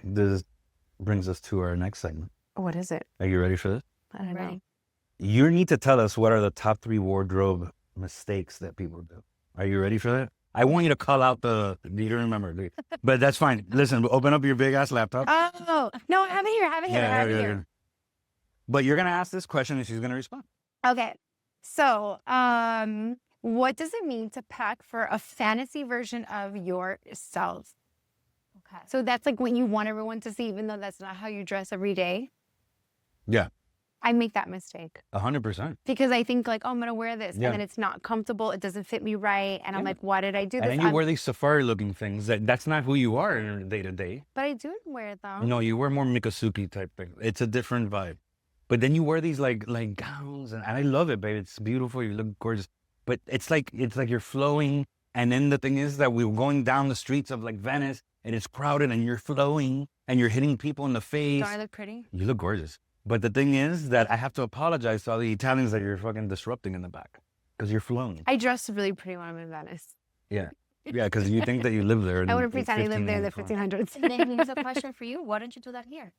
this brings us to our next segment. What is it? Are you ready for this? I don't know. You need to tell us what are the top 3 wardrobe mistakes that people do. Are you ready for that? I want you to call out you don't remember, but that's fine. Listen, open up your big ass laptop. Oh, no, I have it here. But you're going to ask this question and she's going to respond. Okay. So, what does it mean to pack for a fantasy version of yourself? Okay. So that's like what you want everyone to see, even though that's not how you dress every day. Yeah. I make that mistake. 100%. Because I think like, oh, I'm going to wear this. And then it's not comfortable. It doesn't fit me right. And I'm like, why did I do this? And then you wear these safari looking things. That's not who you are in day to day. But I do wear it though. No, you wear more Mikasuki type thing. It's a different vibe. But then you wear these like gowns and I love it, babe. It's beautiful. You look gorgeous. But it's like you're flowing. And then the thing is that we're going down the streets of like Venice and it's crowded and you're flowing and you're hitting people in the face. Don't I look pretty? You look gorgeous. But the thing is that I have to apologize to all the Italians that you're fucking disrupting in the back because you're flowing. I dress really pretty when I'm in Venice. Yeah. Yeah, because you think that you live there. I wouldn't pretend I live there in the 1500s. And then here's a question for you. Why don't you do that here?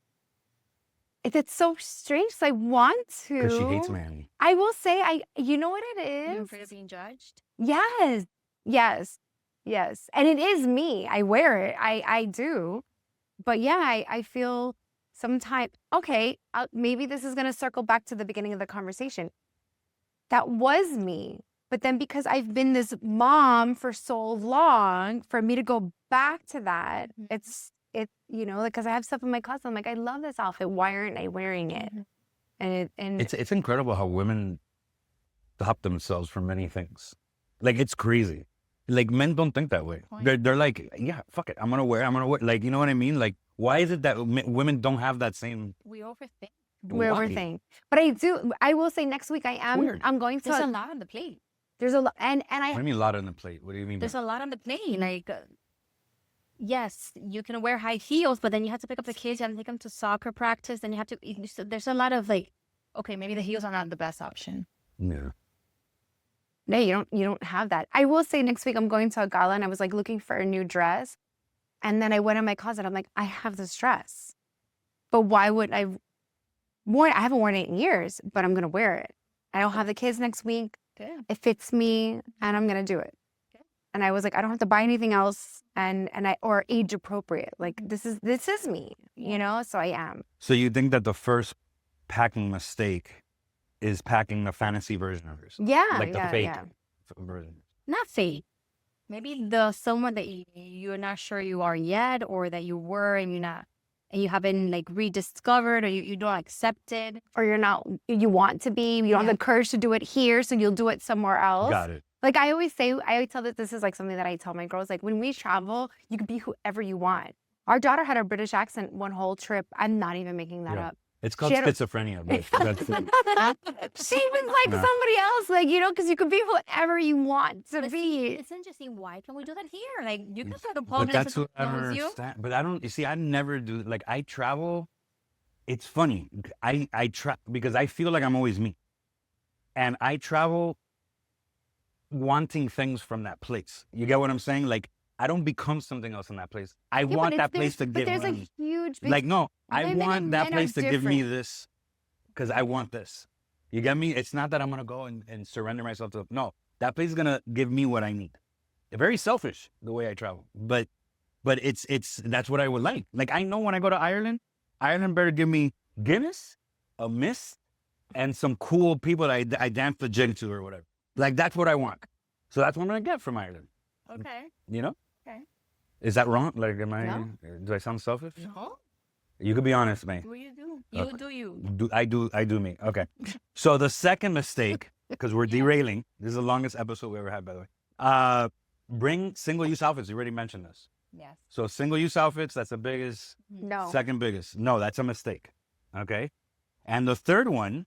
It's so strange. I want to. Because she hates Miami. I will say, you know what it is? You're afraid of being judged? Yes. And it is me. I wear it. I do. But yeah, I feel sometimes, okay, maybe this is going to circle back to the beginning of the conversation. That was me. But then because I've been this mom for so long, for me to go back to that, it's because I have stuff in my closet. I'm like, I love this outfit. Why aren't I wearing it? And it's incredible how women stop themselves from many things. Like, it's crazy. Like, men don't think that way. They're like, yeah, fuck it. I'm going to wear. Like, you know what I mean? Like, why is it that women don't have that same? We overthink. We overthink. But I will say next week I'm going to. There's a lot on the plate. There's a lot. And What do you mean a lot on the plate? What do you mean? There's a lot on the plate. Like, yes, you can wear high heels, but then you have to pick up the kids. You have to take them to soccer practice. Then you have to, there's a lot of like, okay, maybe the heels are not the best option. Yeah. No, you don't have that. I will say next week I'm going to a gala and I was like looking for a new dress. And then I went in my closet. I'm like, I have this dress. But why would I haven't worn it in years, but I'm going to wear it. I don't have the kids next week. Yeah. It fits me and I'm going to do it. Yeah. And I was like, I don't have to buy anything else or age appropriate. Like this is me, so I am. So you think that the first packing mistake is packing the fantasy version of yourself? Yeah. Like the fake version. Not fake. Maybe someone that you're not sure you are yet, or that you were and you haven't like rediscovered, or you don't accept it, or you want to be, you don't have the courage to do it here, so you'll do it somewhere else. Got it. Like I always tell that this is like something that I tell my girls, like when we travel, you can be whoever you want. Our daughter had a British accent one whole trip. I'm not even making that up. It's called schizophrenia. But she was like somebody else, like, because you could be whoever you want to be. It's interesting. Why can we do that here? Like, you can put a pole. But that's what I understand. But I don't, you see, I never do, like, I travel. It's funny. I travel because I feel like I'm always me. And I travel wanting things from that place. You get what I'm saying? Like, I don't become something else in that place. I want that place to give me. But there's a huge... Like, no, I want that place to give me this because I want this. You get me? It's not that I'm going to go and surrender myself to... No, that place is going to give me what I need. Very selfish, the way I travel. But that's what I would like. Like, I know when I go to Ireland better give me Guinness, a mist, and some cool people that I dance the jig to or whatever. Like, that's what I want. So that's what I'm going to get from Ireland. Okay. Okay. Is that wrong? Like, No. Do I sound selfish? No. You could be honest, Mei. What do you do? You do you. I do me. Okay. So the second mistake, because we're derailing, this is the longest episode we ever had, by the way. Bring single-use outfits. You already mentioned this. Yes. So single-use outfits, that's the biggest. No. Second biggest. No, that's a mistake. Okay. And the third one,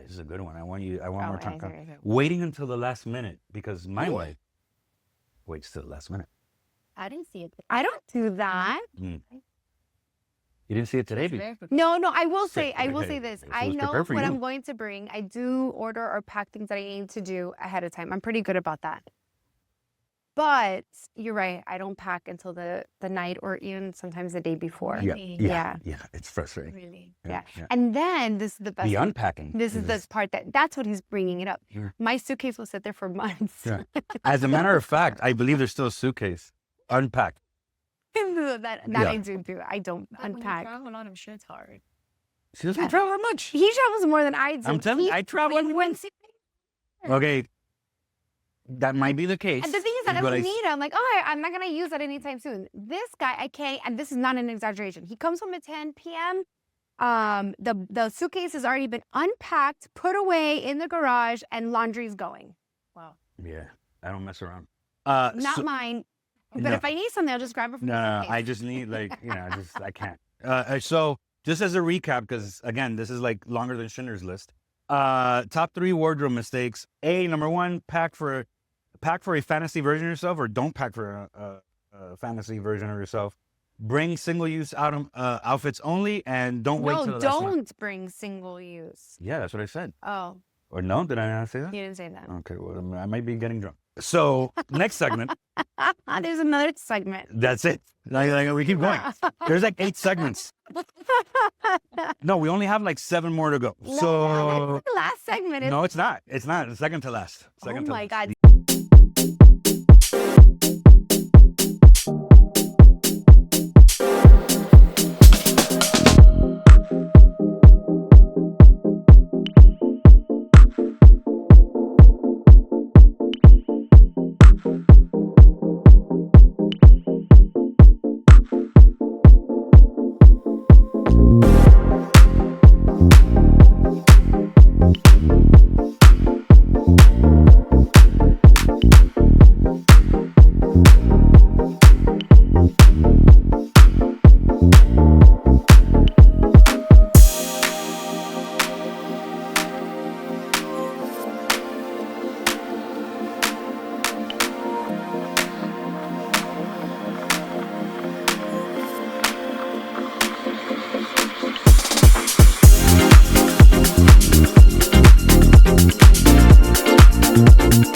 this is a good one. I want more time. Waiting until the last minute, because my wife waits till the last minute. I didn't see it. I don't do that. You didn't see it today? No, I will say this. I know what you. I'm going to bring. I do order or pack things that I need to do ahead of time. I'm pretty good about that. But you're right. I don't pack until the night or even sometimes the day before. Really? Yeah. It's frustrating. Really? Yeah. And then this is the best. The unpacking. This is the part that's what he's bringing it up. Yeah. My suitcase will sit there for months. Yeah. As a matter of fact, I believe there's still a suitcase unpacked. that Yeah. I do. I don't But when you unpack. travel a lot, I'm sure it's hard. She doesn't travel that much. He travels more than I do. I'm telling you, I travel. when Okay, that might be the case. And the thing is, I but don't need it. I'm like, oh, I'm not going to use that anytime soon. This guy, I can't, and this is not an exaggeration. He comes home at 10 p.m. The suitcase has already been unpacked, put away in the garage, and laundry's going. Wow. Yeah, I don't mess around. Not mine. But no. if I need something, I'll just grab it from the No, suitcase. I just need I can't. So just as a recap, because again, this is like longer than Schindler's List. Top 3 wardrobe mistakes. Number 1, pack for a fantasy version of yourself, or don't pack for a fantasy version of yourself. Bring single-use outfits only, and don't wait till the last minute. Don't bring single use. Yeah, that's what I said. Oh, Or no, did I not say that? you didn't say that. Okay, well, I might be getting drunk. So next segment. There's another segment. That's it. Like, we keep going. There's like 8 segments. No, we only have like 7 more to go. No, So that's the last segment. no, it's not. It's not. It's second to last. Second Oh to my last. God.